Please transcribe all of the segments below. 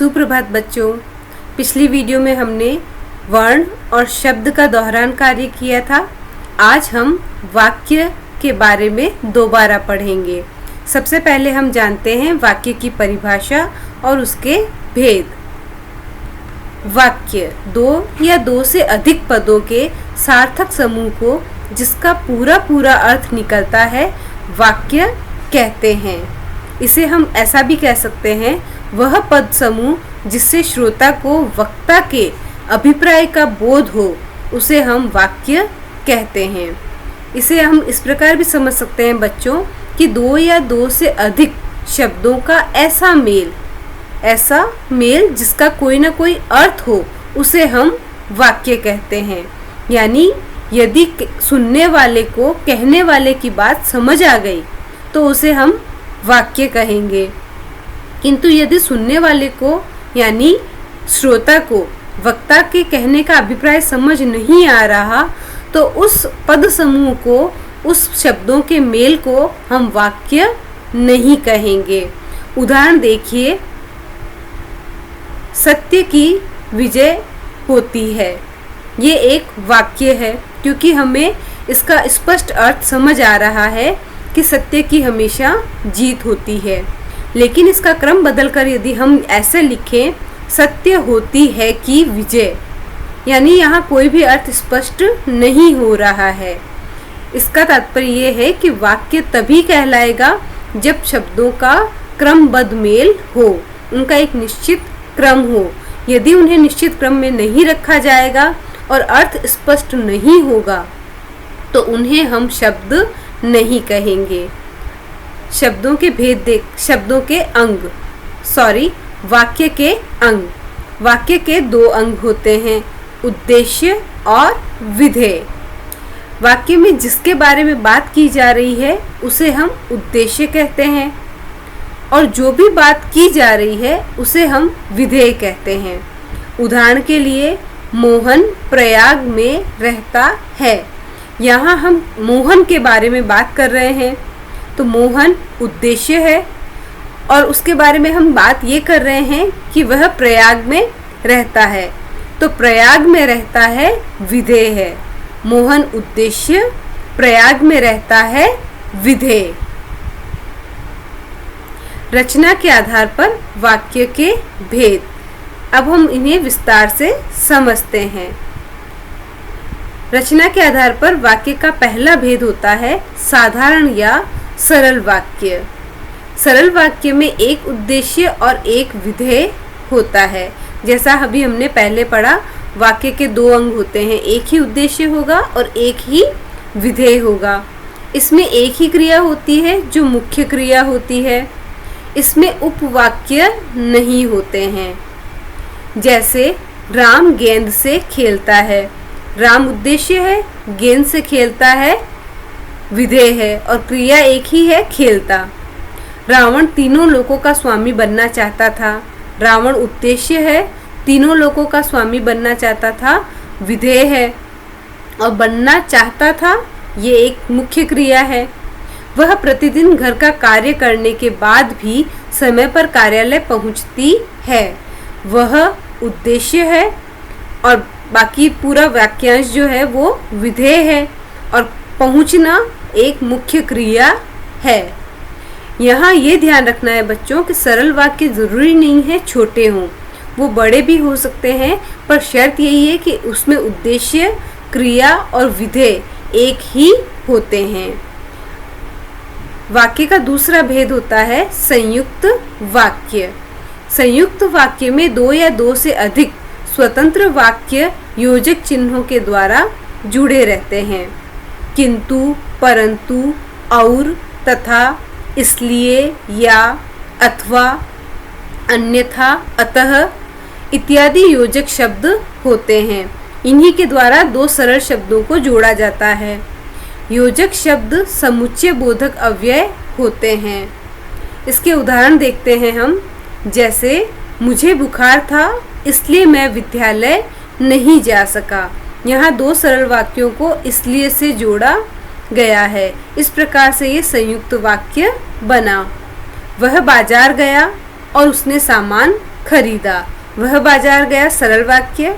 सुप्रभात बच्चों। पिछली वीडियो में हमने वर्ण और शब्द का दोहरान कार्य किया था। आज हम वाक्य के बारे में दोबारा पढ़ेंगे। सबसे पहले हम जानते हैं वाक्य की परिभाषा और उसके भेद। वाक्य दो या दो से अधिक पदों के सार्थक समूह को जिसका पूरा अर्थ निकलता है वाक्य कहते हैं। इसे हम ऐसा भी कह सकते हैं, वह पद समूह जिससे श्रोता को वक्ता के अभिप्राय का बोध हो उसे हम वाक्य कहते हैं। इसे हम इस प्रकार भी समझ सकते हैं बच्चों कि दो या दो से अधिक शब्दों का ऐसा मेल जिसका कोई ना कोई अर्थ हो उसे हम वाक्य कहते हैं। यानी यदि सुनने वाले को कहने वाले की बात समझ आ गई तो उसे हम वाक्य कहेंगे, किंतु यदि सुनने वाले को यानी श्रोता को वक्ता के कहने का अभिप्राय समझ नहीं आ रहा तो उस पद समूह को, उस शब्दों के मेल को हम वाक्य नहीं कहेंगे। उदाहरण देखिए, सत्य की विजय होती है। ये एक वाक्य है क्योंकि हमें इसका स्पष्ट अर्थ समझ आ रहा है कि सत्य की हमेशा जीत होती है। लेकिन इसका क्रम बदलकर यदि हम ऐसे लिखें, सत्य होती है कि विजय, यानी यहाँ कोई भी अर्थ स्पष्ट नहीं हो रहा है। इसका तात्पर्य ये है कि वाक्य तभी कहलाएगा जब शब्दों का क्रमबद्ध मेल हो, उनका एक निश्चित क्रम हो। यदि उन्हें निश्चित क्रम में नहीं रखा जाएगा और अर्थ स्पष्ट नहीं होगा तो उन्हें हम शब्द नहीं कहेंगे। शब्दों के भेद वाक्य के अंग। वाक्य के दो अंग होते हैं, उद्देश्य और विधेय। वाक्य में जिसके बारे में बात की जा रही है उसे हम उद्देश्य कहते हैं और जो भी बात की जा रही है उसे हम विधेय कहते हैं। उदाहरण के लिए, मोहन प्रयाग में रहता है। यहाँ हम मोहन के बारे में बात कर रहे हैं तो मोहन उद्देश्य है और उसके बारे में हम बात ये कर रहे हैं कि वह प्रयाग में रहता है, तो प्रयाग में रहता है विधेय है। मोहन उद्देश्य, प्रयाग में रहता है विधेय। रचना के आधार पर वाक्य के भेद। अब हम इन्हें विस्तार से समझते हैं। रचना के आधार पर वाक्य का पहला भेद होता है साधारण या सरल वाक्य। सरल वाक्य में एक उद्देश्य और एक विधेय होता है। जैसा अभी हमने पहले पढ़ा, वाक्य के दो अंग होते हैं, एक ही उद्देश्य होगा और एक ही विधेय होगा। इसमें एक ही क्रिया होती है जो मुख्य क्रिया होती है। इसमें उपवाक्य नहीं होते हैं। जैसे राम गेंद से खेलता है। राम उद्देश्य है, गेंद से खेलता है विधेय है और क्रिया एक ही है, खेलता। रावण तीनों लोकों का स्वामी बनना चाहता था। रावण उद्देश्य है, तीनों लोकों का स्वामी बनना चाहता था विधेय है और बनना चाहता था ये एक मुख्य क्रिया है। वह प्रतिदिन घर का कार्य करने के बाद भी समय पर कार्यालय पहुंचती है, वह उद्देश्य है और बाकी पूरा वाक्यांश जो है वो विधेय है और पहुंचना एक मुख्य क्रिया है। यहाँ ये ध्यान रखना है बच्चों कि सरल वाक्य जरूरी नहीं है छोटे हों, वो बड़े भी हो सकते हैं, पर शर्त यही है कि उसमें उद्देश्य, क्रिया और विधेय एक ही होते हैं। वाक्य का दूसरा भेद होता है संयुक्त वाक्य। संयुक्त वाक्य में दो या दो से अधिक स्वतंत्र वाक्य योजक चिन्हों के द्वारा जुड़े रहते हैं। किंतु, परंतु, और, तथा, इसलिए, या, अथवा, अन्यथा, अतः इत्यादि योजक शब्द होते हैं। इन्हीं के द्वारा दो सरल शब्दों को जोड़ा जाता है। योजक शब्द समुच्चय बोधक अव्यय होते हैं। इसके उदाहरण देखते हैं हम। जैसे, मुझे बुखार था इसलिए मैं विद्यालय नहीं जा सका। यहाँ दो सरल वाक्यों को इसलिए से जोड़ा गया है। इस प्रकार से ये संयुक्त वाक्य बना। वह बाजार गया और उसने सामान खरीदा। वह बाजार गया, सरल वाक्य।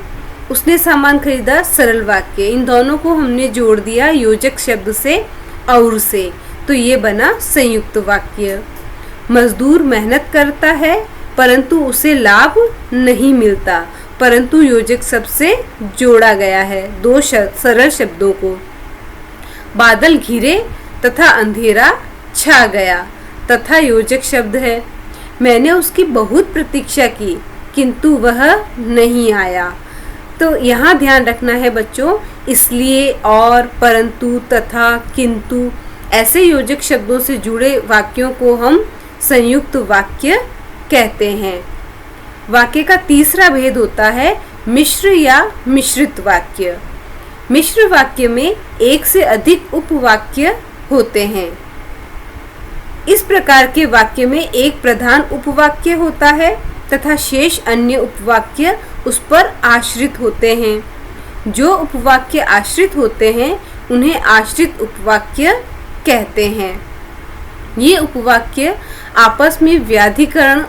उसने सामान खरीदा, सरल वाक्य। इन दोनों को हमने जोड़ दिया योजक शब्द से और से, तो ये बना संयुक्त वाक्य। मजदूर मेहनत करता है परंतु उसे लाभ नहीं मिलता, परंतु योजक शब्द से जोड़ा गया है दो सरल शब्दों को। बादल घिरे तथा अंधेरा छा गया, तथा योजक शब्द है। मैंने उसकी बहुत प्रतीक्षा की किंतु वह नहीं आया। तो यहाँ ध्यान रखना है बच्चों, इसलिए, और, परंतु, तथा, किंतु ऐसे योजक शब्दों से जुड़े वाक्यों को हम संयुक्त वाक्य कहते हैं। वाक्य का तीसरा भेद होता है मिश्र या मिश्रित वाक्य। मिश्र वाक्य में एक से अधिक उपवाक्य होते हैं। इस प्रकार के वाक्य में एक प्रधान उपवाक्य होता है तथा शेष अन्य उपवाक्य उस पर आश्रित होते हैं। जो उपवाक्य आश्रित होते हैं उन्हें आश्रित उपवाक्य कहते हैं। ये उपवाक्य आपस में व्याधिकरण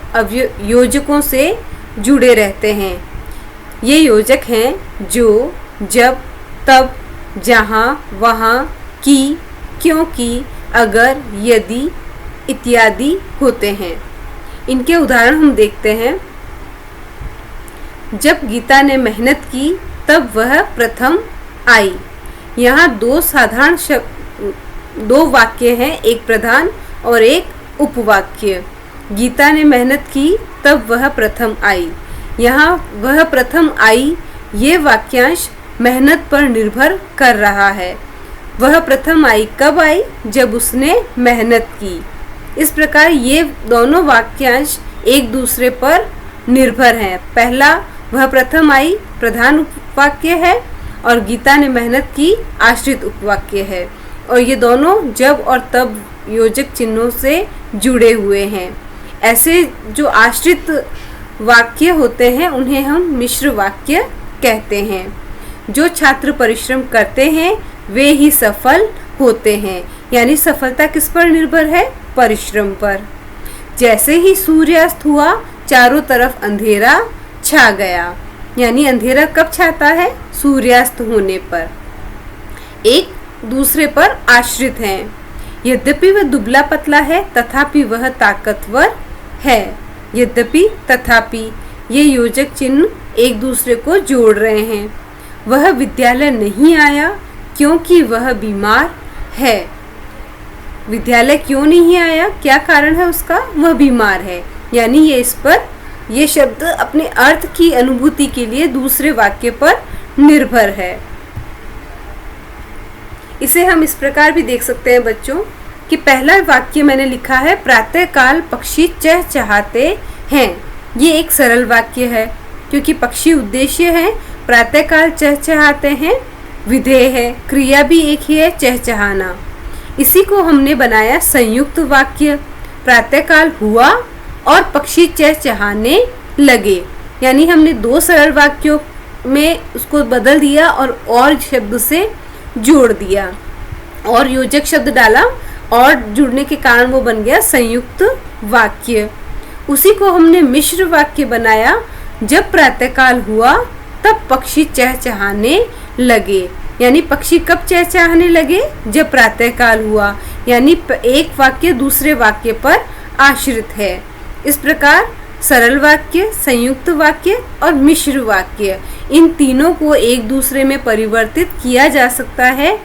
योजकों से जुड़े रहते हैं। ये योजक हैं जो, जब, तब, जहाँ, वहाँ, की, क्योंकि, अगर, यदि इत्यादि होते हैं। इनके उदाहरण हम देखते हैं। जब गीता ने मेहनत की तब वह प्रथम आई। यहाँ दो वाक्य हैं, एक प्रधान और एक उपवाक्य। गीता ने मेहनत की तब वह प्रथम आई। यहाँ वह प्रथम आई, ये वाक्यांश मेहनत पर निर्भर कर रहा है। वह प्रथम आई कब आई? जब उसने मेहनत की। इस प्रकार ये दोनों वाक्यांश एक दूसरे पर निर्भर हैं। पहला वह प्रथम आई प्रधान उपवाक्य है और गीता ने मेहनत की आश्रित उपवाक्य है, और ये दोनों जब और तब योजक चिन्हों से जुड़े हुए हैं। ऐसे जो आश्रित वाक्य होते हैं उन्हें हम मिश्र वाक्य कहते हैं। जो छात्र परिश्रम करते हैं वे ही सफल होते हैं, यानी सफलता किस पर निर्भर है? परिश्रम पर। जैसे ही सूर्यास्त हुआ चारों तरफ अंधेरा छा गया, यानी अंधेरा कब छाता है? सूर्यास्त होने पर। एक दूसरे पर आश्रित हैं। यद्यपि वह दुबला पतला है तथापि वह ताकतवर है। यद्यपि, तथापि, ये योजक चिन्ह एक दूसरे को जोड़ रहे हैं। वह विद्यालय नहीं आया क्योंकि वह बीमार है। विद्यालय क्यों नहीं आया? क्या कारण है उसका? वह बीमार है। यानी ये शब्द अपने अर्थ की अनुभूति के लिए दूसरे वाक्य पर निर्भर है। इसे हम इस प्रकार भी देख सकते हैं बच्चों कि पहला वाक्य मैंने लिखा है प्रातःकाल पक्षी चहचहाते हैं। ये एक सरल वाक्य है क्योंकि पक्षी उद्देश्य है, प्रातःकाल चहचहाते हैं विधेय है, क्रिया भी एक ही है, चहचहाना। इसी को हमने बनाया संयुक्त वाक्य। प्रातःकाल हुआ और पक्षी चहचहाने लगे, यानी हमने दो सरल वाक्यों में उसको बदल दिया और शब्द से जोड़ दिया और योजक शब्द डाला और जुड़ने के कारण वो बन गया संयुक्त वाक्य। उसी को हमने मिश्र वाक्य बनाया। जब प्रातःकाल हुआ तब पक्षी चहचहाने लगे, यानी पक्षी कब चहचहाने लगे? जब प्रातःकाल हुआ, यानी एक वाक्य दूसरे वाक्य पर आश्रित है। इस प्रकार सरल वाक्य, संयुक्त वाक्य और मिश्र वाक्य, इन तीनों को एक दूसरे में परिवर्तित किया जा सकता है,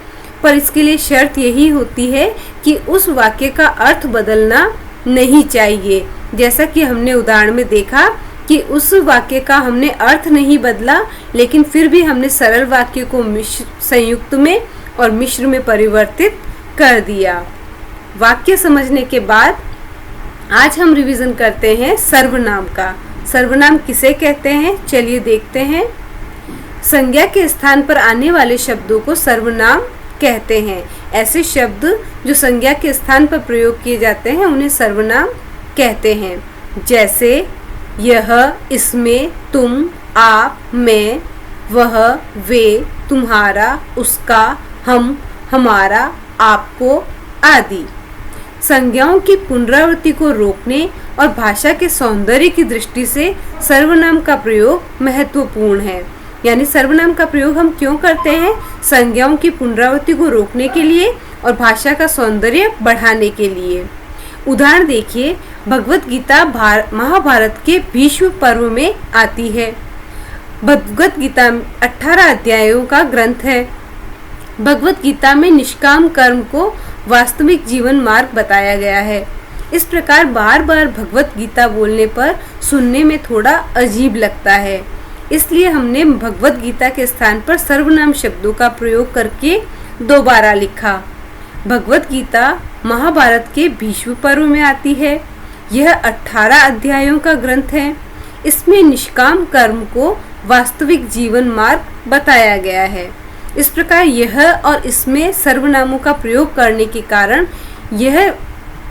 पर इसके लिए शर्त यही होती है कि उस वाक्य का अर्थ बदलना नहीं चाहिए। जैसा कि हमने उदाहरण में देखा कि उस वाक्य का हमने अर्थ नहीं बदला, लेकिन फिर भी हमने सरल वाक्य को संयुक्त में और मिश्र में परिवर्तित कर दिया। वाक्य समझने के बाद आज हम रिवीजन करते हैं सर्वनाम का। सर्वनाम किसे कहते हैं? चलिए देखते हैं। संज्ञा के स्थान पर आने वाले शब्दों को सर्वनाम कहते हैं। ऐसे शब्द जो संज्ञा के स्थान पर प्रयोग किए जाते हैं उन्हें सर्वनाम कहते हैं। जैसे यह, इसमें, तुम, आप, मैं, वह, वे, तुम्हारा, उसका, हम, हमारा, आपको आदि। संज्ञाओं की पुनरावृत्ति को रोकने और भाषा के सौंदर्य की दृष्टि से सर्वनाम का प्रयोग महत्वपूर्ण है। यानी सर्वनाम का प्रयोग हम क्यों करते हैं? संज्ञाओं की पुनरावृत्ति को रोकने के लिए और भाषा का सौंदर्य बढ़ाने के लिए। उदाहरण देखिए, भगवत गीता महाभारत के भीष्म पर्व में आती है। भगवत गीता 18 अध्यायों का ग्रंथ है। भगवत गीता में निष्काम कर्म को वास्तविक जीवन मार्ग बताया गया है। इस प्रकार बार बार भगवत गीता बोलने पर सुनने में थोड़ा अजीब लगता है, इसलिए हमने भगवत गीता के स्थान पर सर्वनाम शब्दों का प्रयोग करके दोबारा लिखा। भगवत गीता महाभारत के भीष्म पर्व में आती है। यह 18 अध्यायों का ग्रंथ है। इसमें निष्काम कर्म को वास्तविक जीवन मार्ग बताया गया है। इस प्रकार यह और इसमें सर्वनामों का प्रयोग करने के कारण यह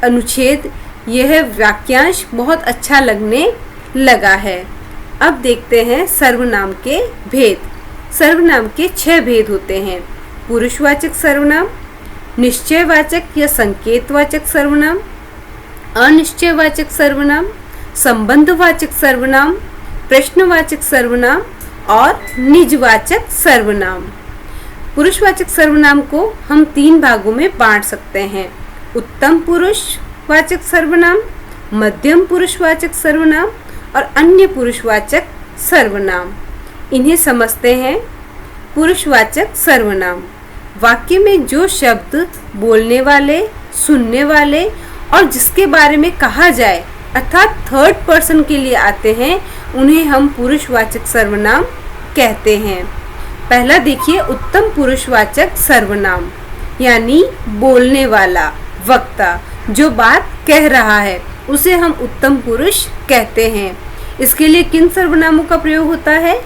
अनुच्छेद, यह वाक्यांश बहुत अच्छा लगने लगा है। अब देखते हैं सर्वनाम के भेद। सर्वनाम के 6 भेद होते हैं। पुरुषवाचक सर्वनाम, निश्चयवाचक या संकेतवाचक सर्वनाम, अनिश्चयवाचक सर्वनाम, संबंधवाचक सर्वनाम, प्रश्नवाचक सर्वनाम और निजवाचक सर्वनाम। पुरुषवाचक सर्वनाम को हम 3 भागों में बांट सकते हैं। उत्तम पुरुषवाचक सर्वनाम, मध्यम पुरुषवाचक सर्वनाम और अन्य पुरुषवाचक सर्वनाम। इन्हें समझते हैं। पुरुषवाचक सर्वनाम वाक्य में जो शब्द बोलने वाले, सुनने वाले और जिसके बारे में कहा जाए अर्थात थर्ड पर्सन के लिए आते हैं, उन्हें हम पुरुषवाचक सर्वनाम कहते हैं। पहला देखिए, उत्तम पुरुषवाचक सर्वनाम यानी बोलने वाला, वक्ता, जो बात कह रहा है उसे हम उत्तम पुरुष कहते हैं। इसके लिए किन सर्वनामों का प्रयोग होता है?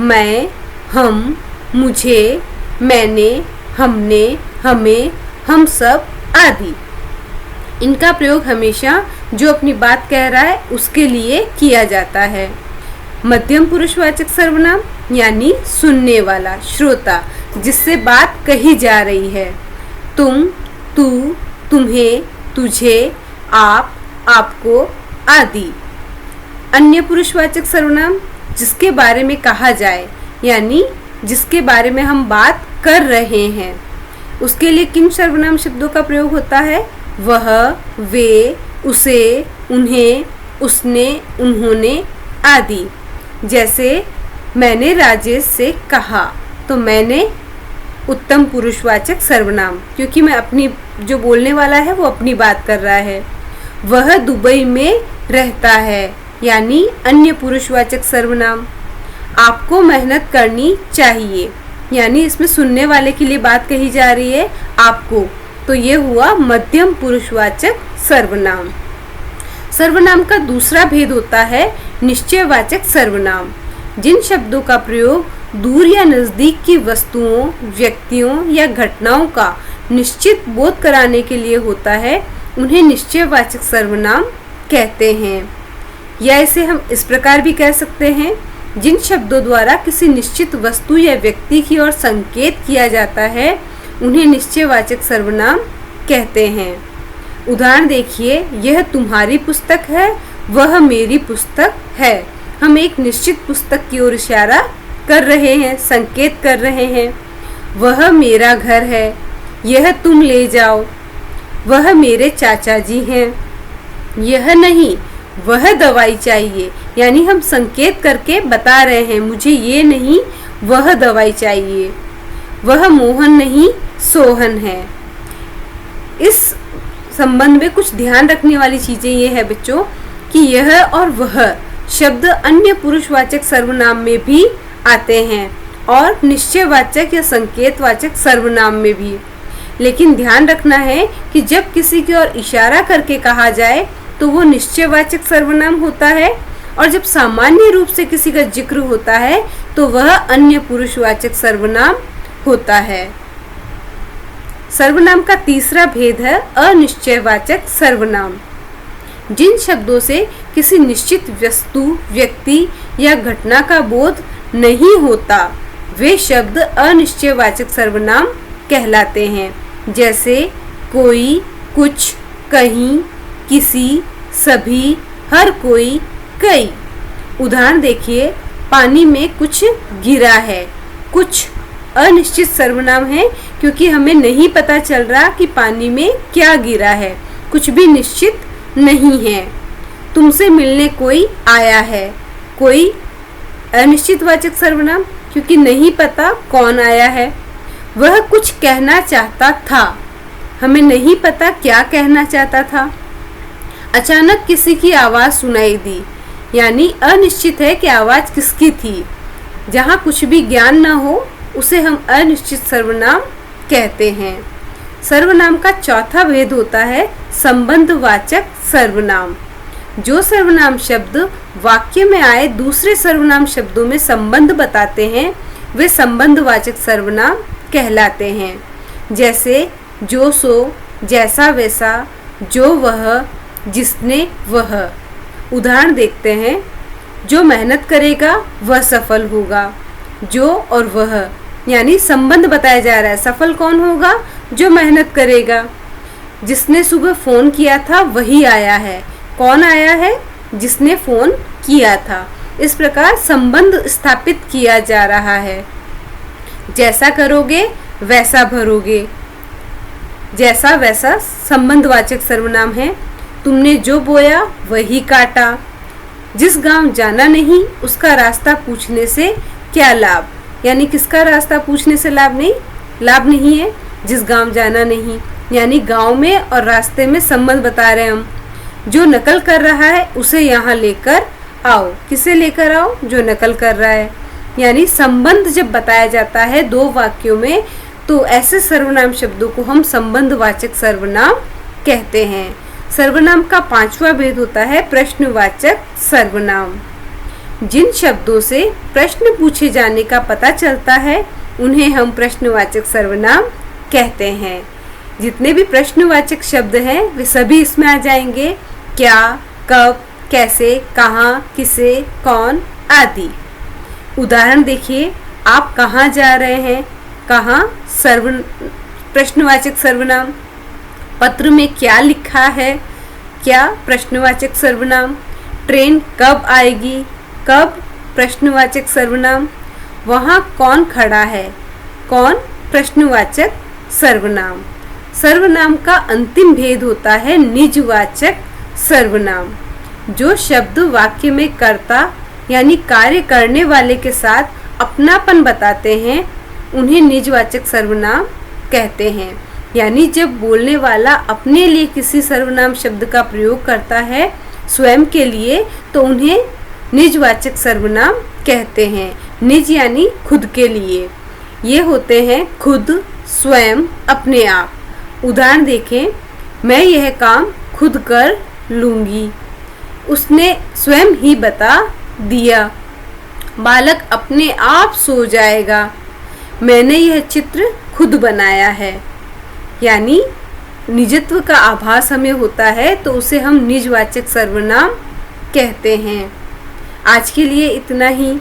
मैं, हम, मुझे, मैंने, हमने, हमें, हम सब आदि। इनका प्रयोग हमेशा जो अपनी बात कह रहा है उसके लिए किया जाता है। मध्यम पुरुषवाचक सर्वनाम यानी सुनने वाला, श्रोता, जिससे बात कही जा रही है। तुम, तू, तुम्हें, तुझे, आप, आपको आदि। अन्य पुरुषवाचक सर्वनाम जिसके बारे में कहा जाए यानी जिसके बारे में हम बात कर रहे हैं, उसके लिए किन सर्वनाम शब्दों का प्रयोग होता है? वह, वे, उसे, उन्हें, उसने, उन्होंने आदि। जैसे मैंने राजेश से कहा, तो मैंने उत्तम पुरुषवाचक सर्वनाम, क्योंकि मैं अपनी, जो बोलने वाला है वो अपनी बात कर रहा है। वह दुबई में रहता है यानी अन्य पुरुषवाचक सर्वनाम। आपको मेहनत करनी चाहिए यानी इसमें सुनने वाले के लिए बात कही जा रही है, आपको, तो ये हुआ मध्यम पुरुषवाचक सर्वनाम। सर्वनाम का दूसरा भेद होता है निश्चयवाचक सर्वनाम। जिन शब्दों का प्रयोग दूर या नजदीक की वस्तुओं, व्यक्तियों या घटनाओं का निश्चित बोध कराने के लिए होता है, उन्हें निश्चयवाचक सर्वनाम कहते हैं। या इसे हम इस प्रकार भी कह सकते हैं, जिन शब्दों द्वारा किसी निश्चित वस्तु या व्यक्ति की ओर संकेत किया जाता है, उन्हें निश्चयवाचक सर्वनाम कहते हैं। उदाहरण देखिए, यह तुम्हारी पुस्तक है, वह मेरी पुस्तक है। हम एक निश्चित पुस्तक की ओर इशारा कर रहे हैं, संकेत कर रहे हैं। वह मेरा घर है, यह तुम ले जाओ। वह मेरे चाचा जी हैं, यह नहीं, वह दवाई चाहिए। यानी हम संकेत करके बता रहे हैं, मुझे ये नहीं, वह दवाई चाहिए। वह मोहन नहीं, सोहन है। इस संबंध में कुछ ध्यान रखने वाली चीजें ये है बच्चों कि यह और वह शब्द अन्य पुरुषवाचक सर्वनाम में भी आते हैं और निश्चयवाचक या संकेतवाचक सर्वनाम में भी। लेकिन ध्यान रखना है कि जब किसी की ओर इशारा करके कहा जाए तो वो निश्चयवाचक सर्वनाम होता है, और जब सामान्य रूप से किसी का जिक्र होता है तो वह अन्य पुरुषवाचक सर्वनाम होता है। सर्वनाम का तीसरा भेद है अनिश्चयवाचक सर्वनाम। जिन शब्दों से किसी निश्चित वस्तु, व्यक्ति या घटना का बोध नहीं होता, वे शब्द अनिश्चयवाचक सर्वनाम कहलाते हैं। जैसे कोई, कुछ, कहीं, किसी, सभी, हर कोई, कई। उदाहरण देखिए, पानी में कुछ गिरा है। कुछ अनिश्चित सर्वनाम है क्योंकि हमें नहीं पता चल रहा कि पानी में क्या गिरा है, कुछ भी निश्चित नहीं है। तुमसे मिलने कोई आया है। कोई अनिश्चित वाचक सर्वनाम क्योंकि नहीं पता कौन आया है। वह कुछ कहना चाहता था, हमें नहीं पता क्या कहना चाहता था। अचानक किसी की आवाज़ सुनाई दी, यानी अनिश्चित है कि आवाज़ किसकी थी। जहाँ कुछ भी ज्ञान न हो उसे हम अनिश्चित सर्वनाम कहते हैं। सर्वनाम का चौथा भेद होता है संबंधवाचक सर्वनाम। जो सर्वनाम शब्द वाक्य में आए दूसरे सर्वनाम शब्दों में संबंध बताते हैं वे संबंधवाचक सर्वनाम कहलाते हैं। जैसे जो सो, जैसा वैसा, जो वह, जिसने वह। उदाहरण देखते हैं, जो मेहनत करेगा वह सफल होगा। जो और वह यानी संबंध बताया जा रहा है। सफल कौन होगा? जो मेहनत करेगा। जिसने सुबह फोन किया था वही आया है। कौन आया है? जिसने फोन किया था। इस प्रकार संबंध स्थापित किया जा रहा है। जैसा करोगे वैसा भरोगे। जैसा वैसा संबंधवाचक सर्वनाम है। तुमने जो बोया वही काटा। जिस गांव जाना नहीं उसका रास्ता पूछने से क्या लाभ? यानी किसका रास्ता पूछने से लाभ नहीं है। जिस गांव जाना नहीं यानी गांव में और रास्ते में संबंध बता रहे हैं हम। जो नकल कर रहा है उसे यहाँ लेकर आओ। किसे लेकर आओ? जो नकल कर रहा है। यानी संबंध जब बताया जाता है दो वाक्यों में तो ऐसे सर्वनाम शब्दों को हम संबंधवाचक सर्वनाम कहते हैं। सर्वनाम का पांचवा भेद होता है प्रश्नवाचक सर्वनाम। जिन शब्दों से प्रश्न पूछे जाने का पता चलता है उन्हें हम प्रश्नवाचक सर्वनाम कहते हैं। जितने भी प्रश्नवाचक शब्द हैं वे सभी इसमें आ जाएंगे। क्या, कब, कैसे, कहाँ, किसे, कौन आदि। उदाहरण देखिए, आप कहाँ जा रहे हैं? कहाँ प्रश्नवाचक सर्वनाम। पत्र में क्या लिखा है? क्या प्रश्नवाचक सर्वनाम। ट्रेन कब आएगी? कब प्रश्नवाचक सर्वनाम। वहाँ कौन खड़ा है? कौन प्रश्नवाचक सर्वनाम। सर्वनाम का अंतिम भेद होता है निजवाचक सर्वनाम। जो शब्द वाक्य में कर्ता यानी कार्य करने वाले के साथ अपनापन बताते हैं उन्हें निजवाचक सर्वनाम कहते हैं। यानी जब बोलने वाला अपने लिए किसी सर्वनाम शब्द का प्रयोग करता है स्वयं के लिए तो उन्हें निजवाचक सर्वनाम कहते हैं। निज यानी खुद के लिए। ये होते हैं खुद, स्वयं, अपने आप। उदाहरण देखें, मैं यह काम खुद कर लूँगी। उसने स्वयं ही बता दिया। बालक अपने आप सो जाएगा। मैंने यह चित्र खुद बनाया है। यानी निजत्व का आभास हमें होता है तो उसे हम निजवाचक सर्वनाम कहते हैं। आज के लिए इतना ही।